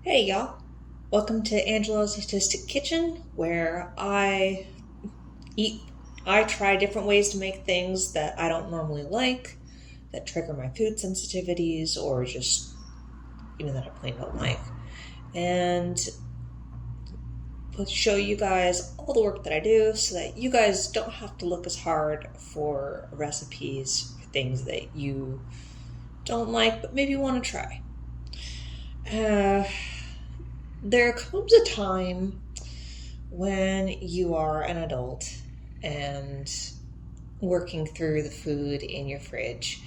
Hey y'all, welcome to Angela's Artistic Kitchen, where eat, I try different ways to make things that I don't normally like, that trigger my food sensitivities, or just even that I plain don't like, and show you guys all the work that I do so that you guys don't have to look as hard for recipes for things that you don't like but maybe want to try. Uh, there comes a time when you are an adult and working through the food in your fridge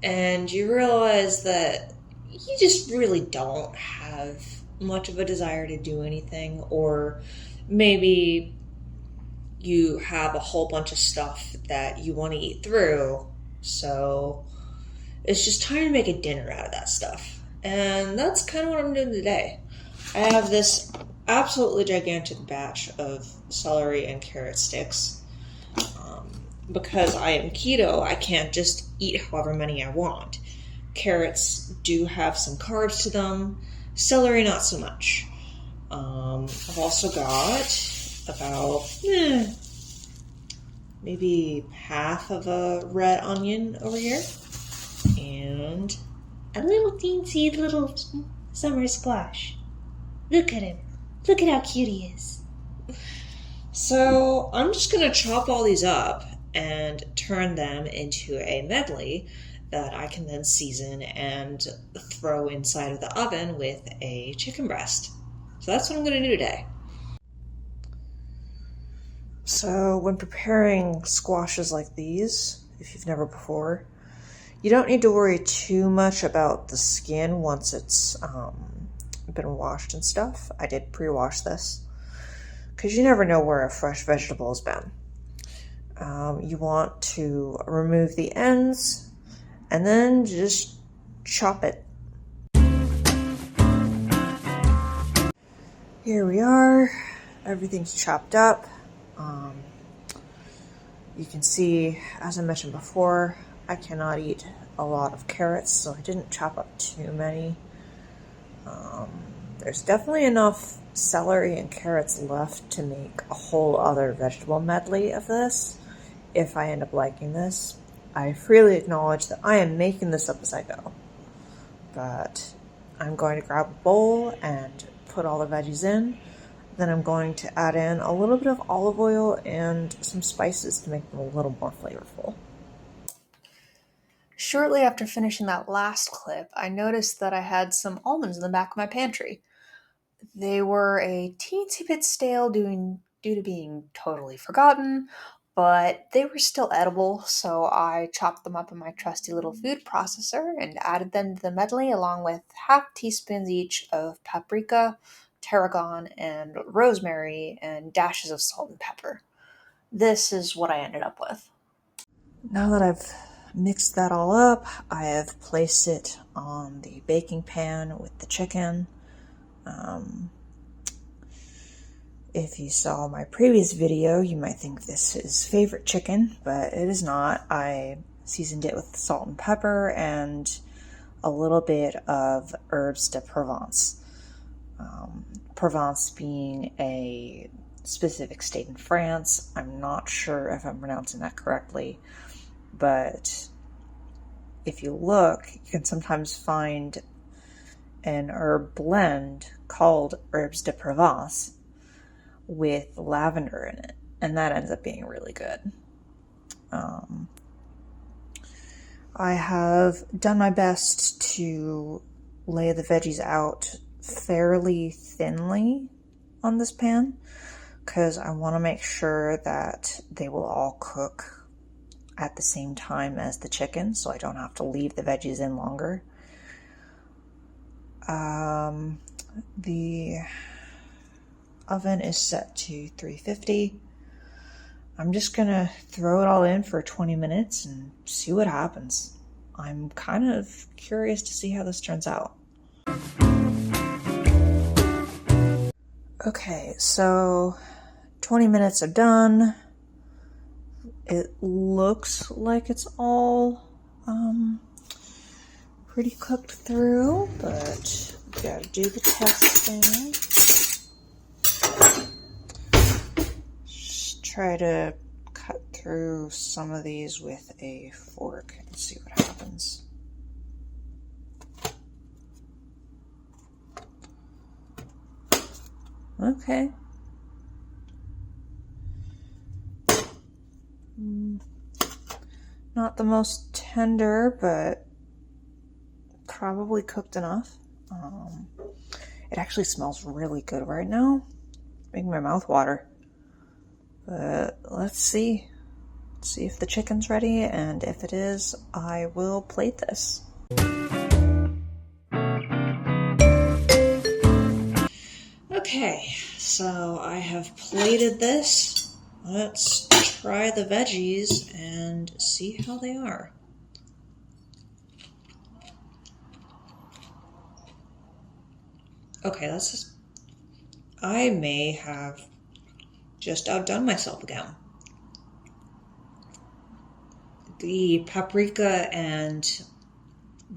and you realize that you just really don't have much of a desire to do anything, or maybe you have a whole bunch of stuff that you want to eat through, so it's just time to make a dinner out of that stuff. And that's kind of what I'm doing today. I have this absolutely gigantic batch of celery and carrot sticks. Because I am keto, I can't just eat however many I want. Carrots do have some carbs to them. Celery, not so much. I've also got about maybe half of a red onion over here. And a little teensy little summer squash. Look at him. Look at how cute he is. So I'm just going to chop all these up and turn them into a medley that I can then season and throw inside of the oven with a chicken breast. So that's what I'm going to do today. So when preparing squashes like these, if you've never before, you don't need to worry too much about the skin once it's been washed and stuff. I did pre-wash this because you never know where a fresh vegetable has been. You want to remove the ends and then just chop it. Here we are. Everything's chopped up. You can see, as I mentioned before, I cannot eat a lot of carrots, so I didn't chop up too many. There's definitely enough celery and carrots left to make a whole other vegetable medley of this, if I end up liking this. I freely acknowledge that I am making this up as I go, but I'm going to grab a bowl and put all the veggies in. Then I'm going to add in a little bit of olive oil and some spices to make them a little more flavorful. Shortly after finishing that last clip, I noticed that I had some almonds in the back of my pantry. They were a teensy bit stale due to being totally forgotten, but they were still edible, so I chopped them up in my trusty little food processor and added them to the medley along with half teaspoons each of paprika, tarragon, and rosemary, and dashes of salt and pepper. This is what I ended up with. Now that I've mixed that all up, I have placed it on the baking pan with the chicken. If you saw my previous video, you might think this is favorite chicken, but it is not. I seasoned it with salt and pepper and a little bit of herbes de Provence. Provence being a specific state in France. I'm not sure if I'm pronouncing that correctly, but if you look, you can sometimes find an herb blend called herbes de Provence with lavender in it, and that ends up being really good. I have done my best to lay the veggies out fairly thinly on this pan because I want to make sure that they will all cook at the same time as the chicken, so I don't have to leave the veggies in longer. The oven is set to 350. I'm just gonna throw it all in for 20 minutes and see what happens. I'm kind of curious to see how this turns out. Okay, so 20 minutes are done. It looks like it's all pretty cooked through, but Gotta do the testing. Just try to cut through some of these with a fork and see what happens. Okay. Not the most tender, but probably cooked enough. It actually smells really good right now. Making my mouth water. But let's see. See if the chicken's ready, and if it is, I will plate this. Okay, so I have plated this. Let's try the veggies and see how they are. Okay, I may have just outdone myself again. The paprika and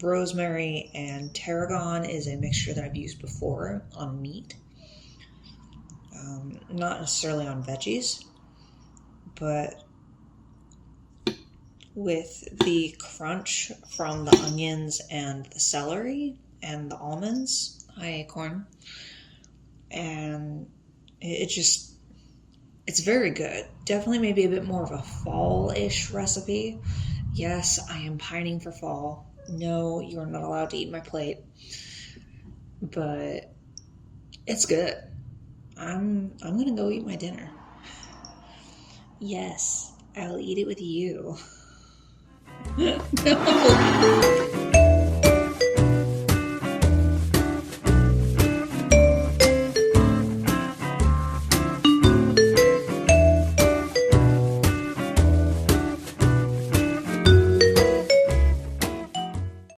rosemary and tarragon is a mixture that I've used before on meat. Not necessarily on veggies, but with the crunch from the onions and the celery and the almonds, high acorn, and it's very good. Definitely maybe a bit more of a fall-ish recipe. Yes, I am pining for fall. No, you're not allowed to eat my plate, but it's good. I'm gonna go eat my dinner. Yes, I'll eat it with you. No.